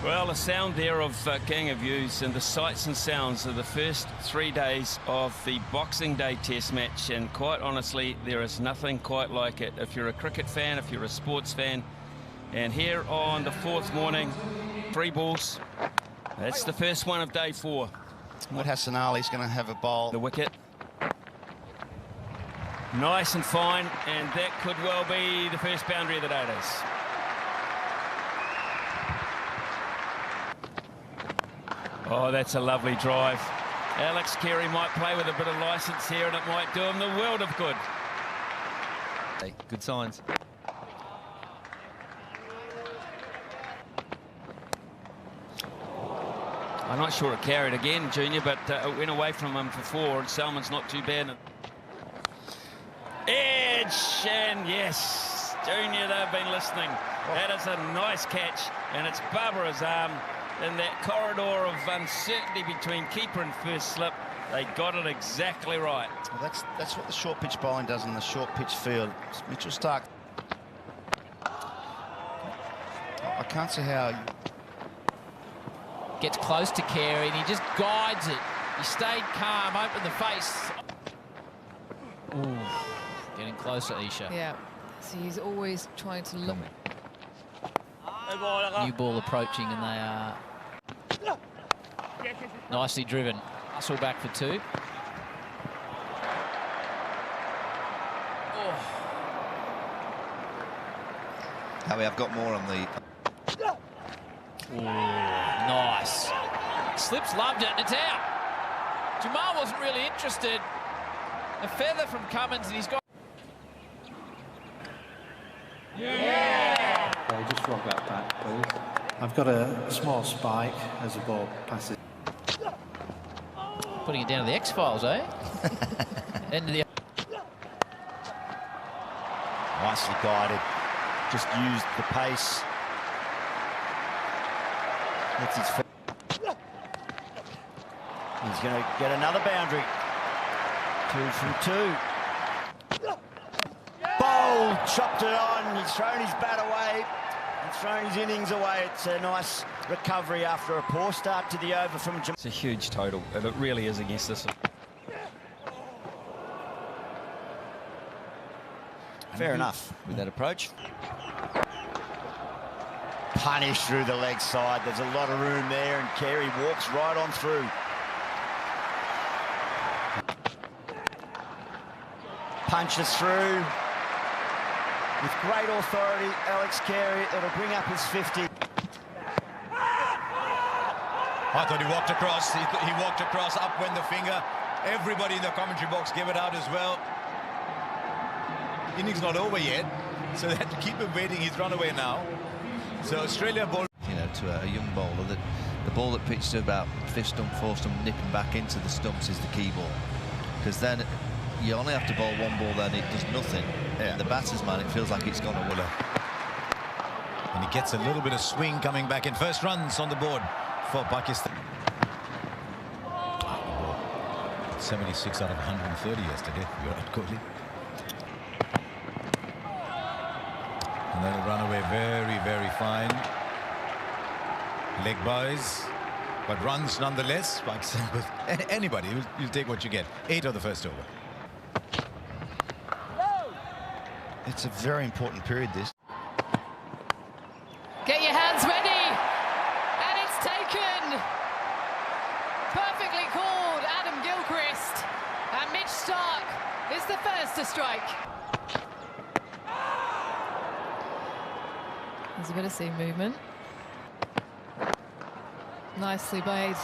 Well, the sound there of King of Views and the sights and sounds of the first 3 days of the Boxing Day Test match, and quite honestly, there is nothing quite like it. If you're a cricket fan, if you're a sports fan, and here on the fourth morning, 3 balls. That's the first one of day 4. What Hassan Ali's going to have a bowl. The wicket. Nice and fine, and that could well be the first boundary of the day. It is. Oh, that's a lovely drive. Alex Carey might play with a bit of licence here, and it might do him the world of good. Hey, good signs. I'm not sure it carried again, Junior, but it went away from him for 4, and Salman's not too bad. Edge, and yes, Junior, they've been listening. That is a nice catch, and it's Barbara's arm in that corridor of uncertainty between keeper and first slip. They got it exactly right. Well, that's what the short pitch bowling does in the short pitch field. Mitchell Starc. I can't see how. Gets close to Carey and he just guides it. He stayed calm, opened the face. Ooh, getting closer, Isha. Yeah, so he's always trying to look. New ball approaching, and they are nicely driven. Hustle back for 2. Oh. Harry, I've got more on the. Ooh, nice. Slips loved it, and it's out. Jamal wasn't really interested. A feather from Cummins, and he's got. Yeah! Okay, just rock that back, please. I've got a small spike as the ball passes. Putting it down to the X-Files, eh? End of the. Nicely guided. Just used the pace. That's his. He's going to get another boundary. 2 from 2. Bowl, chopped it on. He's thrown his bat away. He's thrown his innings away. It's a nice recovery after a poor start to the over from Jamal. It's a huge total, and it really is against this. Fair enough with that approach. Punish through the leg side. There's a lot of room there, and Carey walks right on through. Punches through. With great authority, Alex Carey, it'll bring up his 50. I thought he walked across. He walked across, up went the finger. Everybody in the commentary box gave it out as well. Innings not over yet, so they had to keep him waiting. He's run away now. So Australia ball. You know, to a young bowler, that the ball that pitched to about 5th stump, 4th stump, nipping back into the stumps is the key ball. Because then you only have to bowl one ball, then it does nothing. Yeah. The batter's man, it feels like it's gone away. And he gets a little bit of swing coming back in. First runs on the board for Pakistan. 76 out of 130 yesterday, Virat Kohli. And that'll run away very, very fine. Leg buys, but runs nonetheless. Pakistan, with anybody, you'll take what you get. 8 of the first over. It's a very important period, this. Get your hands ready, and it's taken. Perfectly called, Adam Gilchrist, and Mitch Starc is the first to strike. There's a bit of seam movement. Nicely played,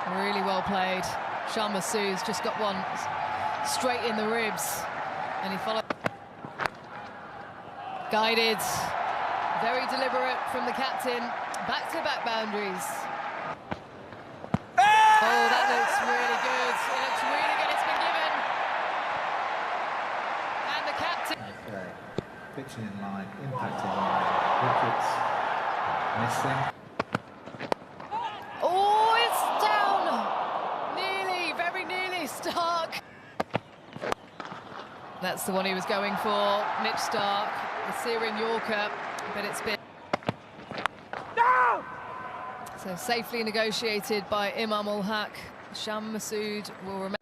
really well played. Sharma Su's just got one straight in the ribs, and he followed. Guided, very deliberate from the captain. Back-to-back boundaries. Oh, that looks really good. It looks really good. It's been given. And the captain. Okay. Pitching in line, impacting line. Wickets. Missing. Oh, it's down. Nearly, very nearly, Starc. That's the one he was going for, Mitch Starc, the Syrian Yorker, but it's been... So safely negotiated by Imam Ul Haq. Sham Masood will remain.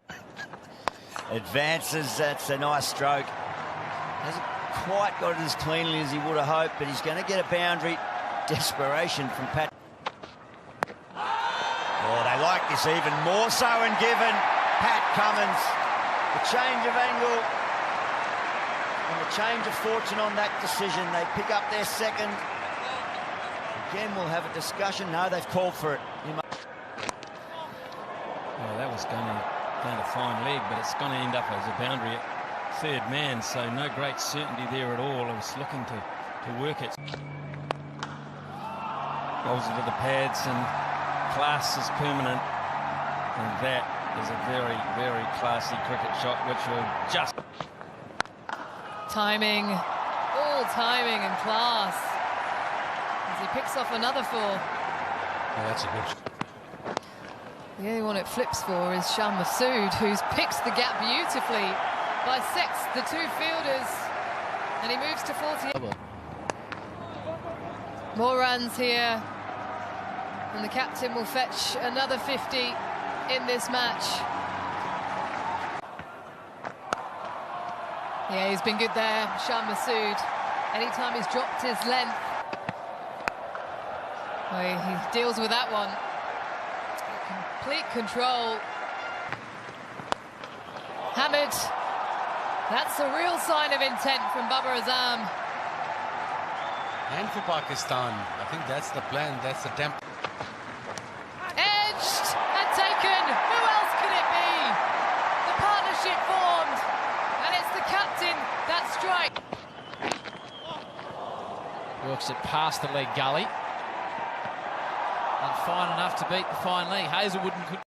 Advances, that's a nice stroke. Hasn't quite got it as cleanly as he would have hoped, but he's going to get a boundary. Desperation from Pat. Oh, they like this even more so, and given Pat Cummins the change of angle and the change of fortune on that decision. They pick up their second. Again, we'll have a discussion. No, they've called for it. Well, that was going to fine leg, but it's going to end up as a boundary at third man, so no great certainty there at all. I was looking to work it. Goes into the pads, and class is permanent. And that is a very, very classy cricket shot, which will just... Timing, all timing and class. As he picks off another four. Yeah, that's a good shot. The only one it flips for is Sham Masood, who's picked the gap beautifully, bisects the two fielders, and he moves to 40. More runs here, and the captain will fetch another 50 in this match. Yeah, he's been good there, Sham Masood. Anytime he's dropped his length, well, he deals with that one. Complete control. Hamid. That's a real sign of intent from Babar Azam. And for Pakistan, I think that's the plan, that's the tempo. Edged and taken. Who else can it be? The partnership formed, and it's the captain that strikes. Works it past the leg gully. And fine enough to beat the fine leg. Hazelwood and could.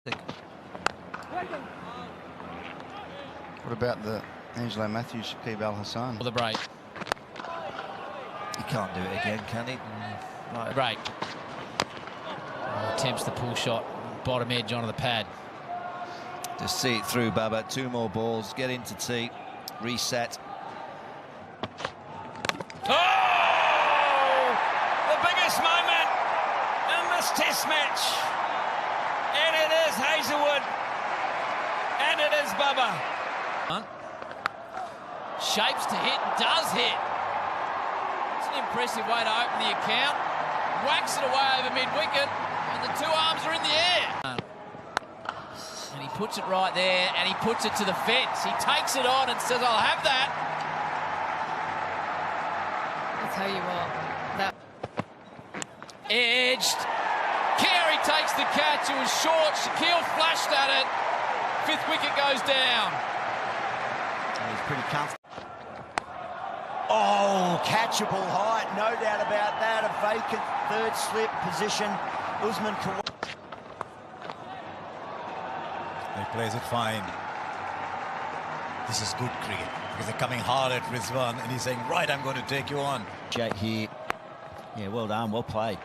What about the Angelo Matthews, Shakib Al Hassan? For the break. He can't do it again, can he? Right. Break. Oh, attempts the pull shot, bottom edge onto the pad. Just see it through, Baba. Two more balls, get into tee, reset. Oh! The biggest moment in this test match. And it is Hazelwood. And it is Bubba. Shapes to hit, does hit. It's an impressive way to open the account. Whacks it away over mid-wicket, and the two arms are in the air. And he puts it right there, and he puts it to the fence. He takes it on and says, I'll have that. I'll tell you what, that... Edged. Carey takes the catch. It was short. Shaquille flashed at it. Fifth wicket goes down. He's pretty comfortable. Oh, catchable height, no doubt about that. A vacant third slip position. Usman Khawaja. He plays it fine. This is good cricket because they're coming hard at Rizwan, and he's saying, right, I'm going to take you on. Jake here. Yeah, well done, well played.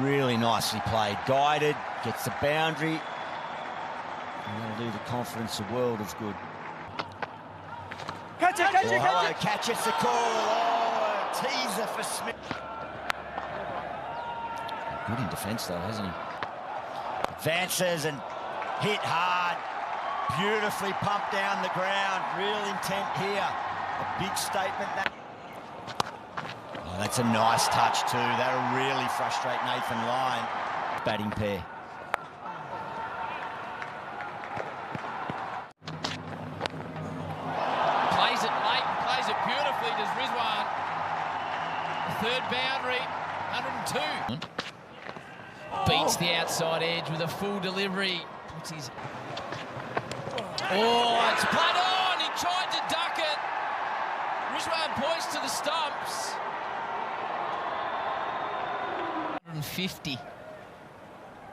Really nicely played. Guided, gets the boundary. And that'll do the confidence a world of good. Catch it, catch it, catch it. Catch it's the call. Oh, teaser for Smith. Good in defence though, hasn't he? Advances and hit hard. Beautifully pumped down the ground. Real intent here. A big statement. Oh, that's a nice touch too. That'll really frustrate Nathan Lyon. Batting pair. Third boundary, 102. Beats the outside edge with a full delivery. Puts his... Oh, it's blood on. He tried to duck it. Rizwan points to the stumps. 150.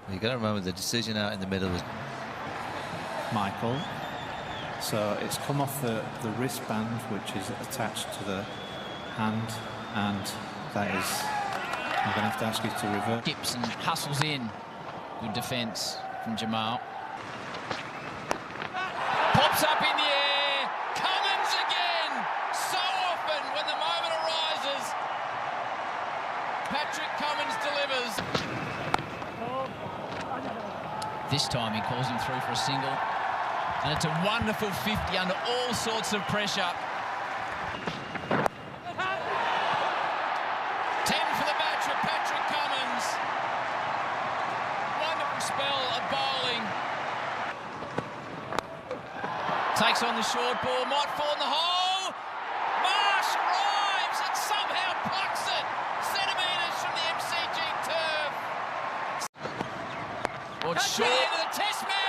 You've got to remember the decision out in the middle was Michael. So it's come off the wristband, which is attached to the hand, and that is, I'm going to have to ask you to revert. Gibson hustles in. Good defence from Jamal. Pops up in the air. Cummins again. So often when the moment arises, Patrick Cummins delivers. This time he calls him through for a single. And it's a wonderful 50 under all sorts of pressure. 10 for the Bachelor, Patrick Cummins. Wonderful spell of bowling. Takes on the short ball, might fall in the hole. Marsh arrives and somehow plucks it centimetres from the MCG turf. Well, short into the test match.